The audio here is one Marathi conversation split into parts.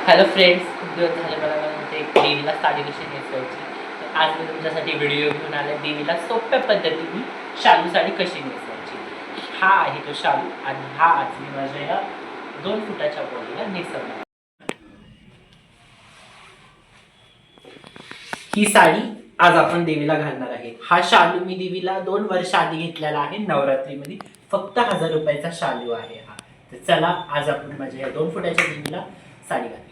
हॅलो फ्रेंड्स, खूप दिवस झाले मला म्हणते देवीला साडी कशी नेसवायची. तर आज मी तुमच्यासाठी व्हिडिओ घेऊन आले देवीला सोप्या पद्धतीने शालू साडी कशी नेसवायची. हा आहे तो शालू आणि हा आज मी माझ्या या 2 फुटाच्या बॉडीला नेसवणार. ही साडी आज आपण देवीला घालणार आहे. हा शालू मी देवीला 2 वर्ष आधी घेतलेला आहे नवरात्रीमध्ये. फक्त 1000 रुपयाचा शालू आहे हा. तर चला आज आपण माझ्या या 2 फुटाच्या देवीला साडी घालूया.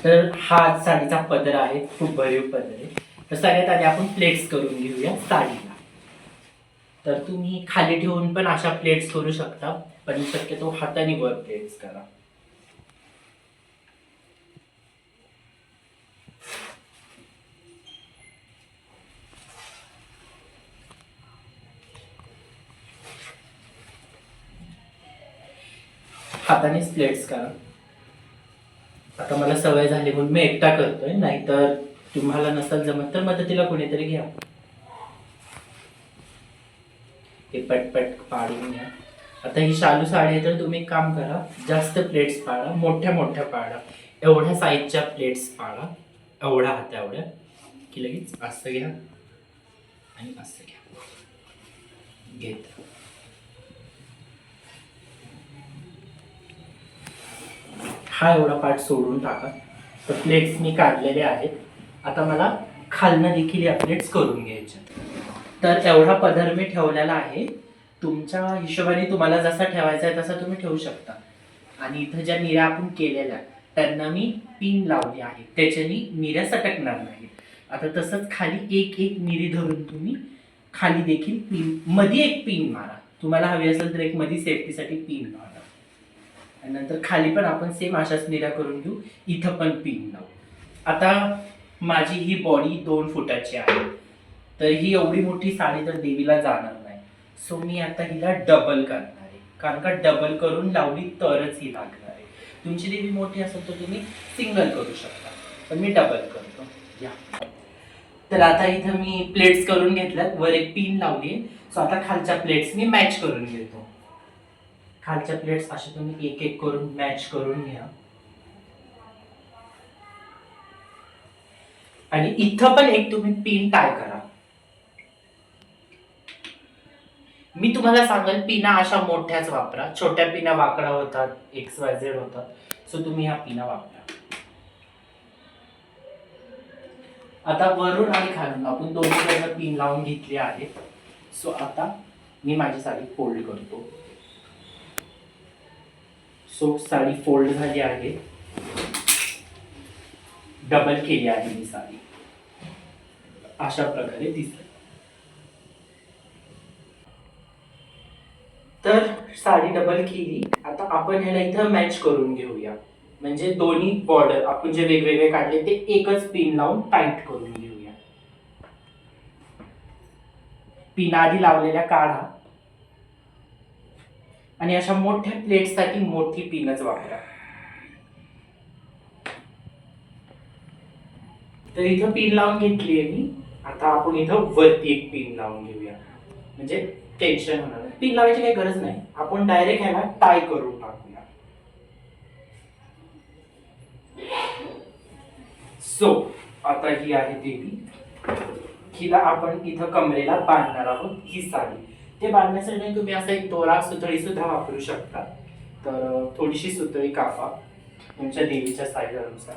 तर हा साडीचा पदर आहे, खूप भरीव पदर आहे. तर सगळ्यात आधी आपण प्लेट्स करून घेऊया साडीला. तर तुम्ही खाली ठेवून पण अशा प्लेट्स करू शकता, पण शक्यतो हाताने वर प्लेट्स करा. हातानेच प्लेट्स करा. आता मला सवय झाली म्हणून मी एकटा करतोय, नाहीतर तुम्हाला नसेल जमत तर मदतीला कोणीतरी घ्या. हे पटपट पाडून घ्या. आता ही शालू साडी आहे तर तुम्ही एक काम करा, जास्त प्लेट्स पाडा, मोठ्या मोठ्या पाडा. एवढ्या साईजच्या प्लेट्स पाडा, एवढ्या हाता एवढ्या की लगेच असं घ्या आणि असं घ्या. घेत हा एवढा पार्ट सोडून टाका. तर प्लेट्स मी काढलेले आहेत. आता मला खालनं देखील या प्लेट्स करून घ्यायच्या. तर एवढा पदर मी ठेवलेला आहे. तुमच्या हिशोबाने तुम्हाला जसा ठेवायचा आहे तसा तुम्ही ठेवू शकता. आणि इथं ज्या निऱ्या आपण केलेल्या त्यांना मी पिन लावली आहे, त्याच्याने निऱ्या सटकणार नाहीत. आता तसंच खाली एक एक निरी धरून तुम्ही खाली देखील पिन, मध्ये एक पिन मारा. तुम्हाला हवी असेल तर एक मध्ये सेफ्टीसाठी पिन मारा. आणि नंतर खाली पण आपण सेम अशाच निऱ्या करून घेऊ. इथं पण पिन लावू. आता माझी ही बॉडी 2 फुटाची आहे, तर ही एवढी मोठी साडी तर देवीला जाणार नाही. सो मी आता हिला डबल करणार आहे, कारण का डबल करून लावली तरच ही लागणार आहे. तुमची देवी मोठी असेल तर तुम्ही सिंगल करू शकता, पण मी डबल करतो. या तर आता इथं मी प्लेट्स करून घेतल्यात, वर एक पिन लावली. सो आता खालच्या प्लेट्स मी मॅच करून घेतो. खालच्या प्लेट्स अशा तुम्ही एक एक करून मॅच करून घ्या. आणि इथं पण एक तुम्ही पिन टाय करा. मी तुम्हाला सांगेल पिना अशा मोठ्याच वापरा. छोट्या पिना वाकडा होतात, XYZ होतात. सो तुम्ही ह्या पिना वापरा. आता वरून आणि खालून आपण दोन्हीकडनं पिन लावून घेतली आहे. सो आता मी माझी साडी फोल्ड करतो. सो साडी फोल्ड झाली आहे, डबल केली आहे मी साडी. अशा प्रकारे दिसते. तर साडी डबल केली. आता आपण ह्याला इथं मॅच करून घेऊया. म्हणजे दोन्ही बॉर्डर आपण जे वेगवेगळे काढले ते एकच पिन लावून टाईट करून घेऊया. पिन आधी लावलेल्या काढा आणि अशा मोठ्या प्लेटसाठी मोठी पिनच वापरा. तर इथं पिन लावून घेतली आहे मी. आता आपण इथं वरती एक पिन लावून घेऊया, म्हणजे टेन्शन होणार नाही. पिन लावायची काही गरज नाही, आपण डायरेक्ट ह्याला टाय करून टाकूया. सो आता ही आहे देवी. हिला आपण इथं कमरेला बांधणार आहोत ही साडी. ते बांधण्यासाठी तुम्ही असा एक दोरा सुतळी सुद्धा वापरू शकता. तर थोडीशी सुतळी कापा तुमच्या देवीच्या साईजनुसार.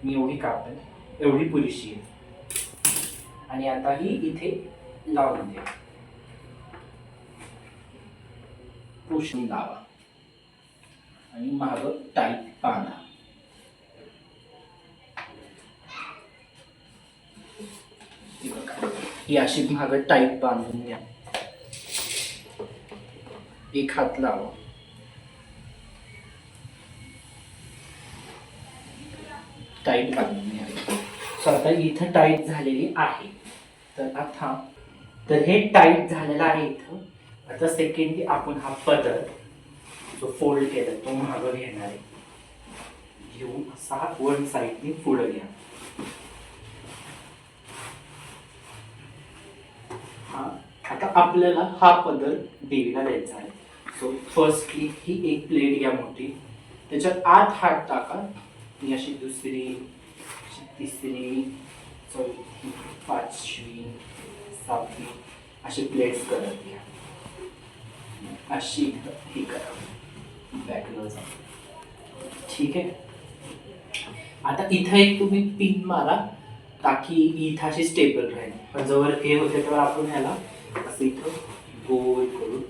मी एवढी कापेल, एवढी पुरेशी आहे. आणि आता ही इथे लावून द्या. पुसून लावा आणि माग टाईट बांधा. ही अशी माग टाईट बांधून घ्या. एक हात लावा. टाईट बांधून घ्या. सो आता इथं टाईट झालेली आहे. तर हे टाईट झालेलं आहे इथं. आता सेकंडली आपण हा पदर जो फोल्ड केला तो मागं घेणार आहे. घेऊन असा वन साईडने पुढे घ्या. आता आपल्याला हा पदर देवीला द्यायचा आहे. सो फर्स्टली ही एक प्लेट घ्या मोठी, त्याच्यात आत हात टाका ही अशी दुसरी, तिसरी, चौथी, पाचवी, सहावी अशी प्लेट्स करत घ्या. अशी ही करा बॅकला जा. ठीक आहे. आता इथं एक तुम्ही पिन मारा ताकी इथं अशी स्टेबल राहील. पण जवळ हे होते तेव्हा आपण ह्याला असं इथं गोल करून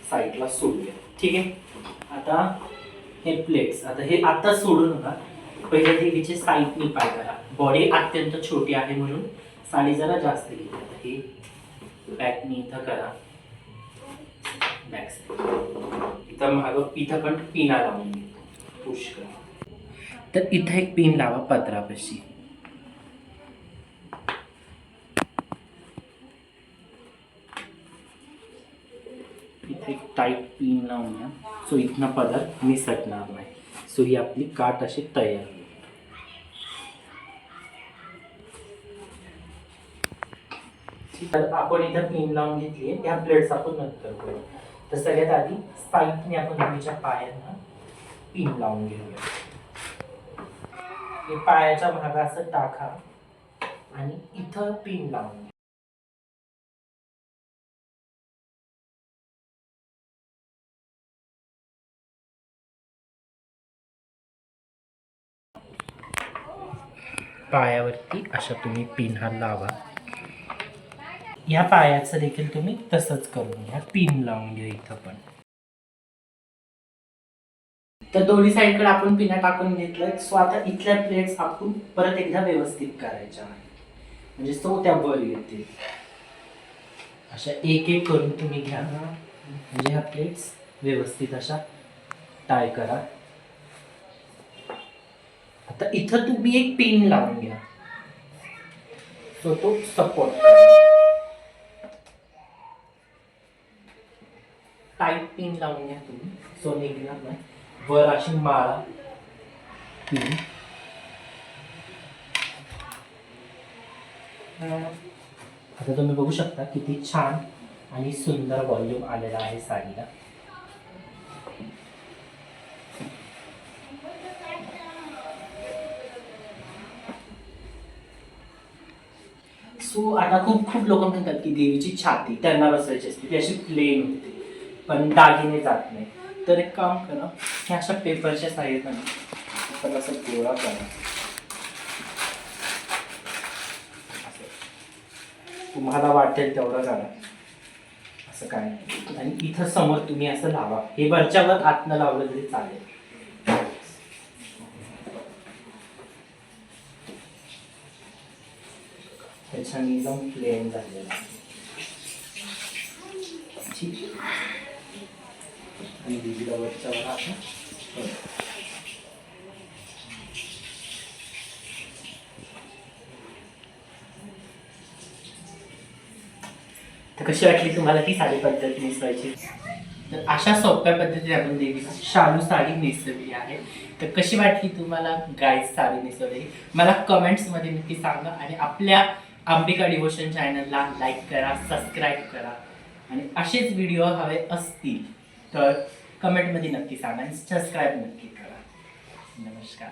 साईडला सोडूया. ठीक आहे. आता हे प्लेट्स आता हे आता सोडू नका. पहिले देवीचे साईडनी पाय करा. बॉडी अत्यंत छोटी आहे म्हणून साडी जरा जास्त घेते. आता हे बॅकनी इथं करा. बॅक साईड इथं मागं इथं पण पिना लावून पुश करा. तर इथं एक पिन लावा पदरापाशी. इथे एक टाईट पिन लावून घ्या. सो इथनं पदर निसटणार नाही. सो ही आपली काठ अशी तयार होईल. तर आपण इथं पिन लावून घेतली आहे. त्या प्लेट्स आपण नंतर करू. तर सगळ्यात आधी साईडने आपण देवीच्या पायांना पिन लावून घेऊया. हे पायाच्या भागा असं टाका आणि इथं पिन लावून घ्या. पायावरती अशा तुम्ही पिन हा लावा. या पायाचं देखील तुम्ही तसंच करून घ्या. पिन लावून घ्या इथं पण. तर दोन्ही साईडकडे आपण पिना टाकून घेतलं. सो आता इथल्या प्लेट्स आपण परत एकदा व्यवस्थित करायच्या म्हणजे सो त्या वर येतील. अशा एक एक करून तुम्ही घ्या म्हणजे ह्या प्लेट्स व्यवस्थित अशा टाय करा. आता इथं तुम्ही एक पिन लावून घ्या. सो तो सपोर्ट टाईट पिन लावून घ्या तुम्ही. सो निघणार नाही. वर अशी माळा पिन. आता तुम्ही बघू शकता किती छान आणि सुंदर व्हॉल्यूम आलेला आहे साडीला. सो आता खूप लोक म्हणतात की देवीची छाती त्यांना बसवायची असते ती अशी प्लेन होते पण दागिने जात नाही. तर एक काम करा. हे अशा पेपरच्या साह्याने तर असं गोळा करा. तुम्हाला वाटेल तेवढं करा. असं काय नाही. आणि इथं समोर तुम्ही असं लावा. हे वरच्यावर आतनं लावलं तरी चालेल. त्याच्याने एकदम प्लेन झालेला आहे. ठीक. आणि देवीला वरच्यावर असं तर कशी वाटली तुम्हाला ती साडी पद्धत नेसवायची. तर अशा सोप्या पद्धतीने आपण देवीला शालू साडी नेसवली आहे. तर कशी वाटली तुम्हाला गाईज साडी नेसवली मला कमेंट्समध्ये नक्की सांगा. आणि आपल्या अंबिका डिवोशन चॅनलला लाईक करा, सबस्क्राईब करा. आणि असेच व्हिडिओ हवे असतील तर कमेंटमध्ये नक्की सांगा आणि सबस्क्राईब नक्की करा. नमस्कार.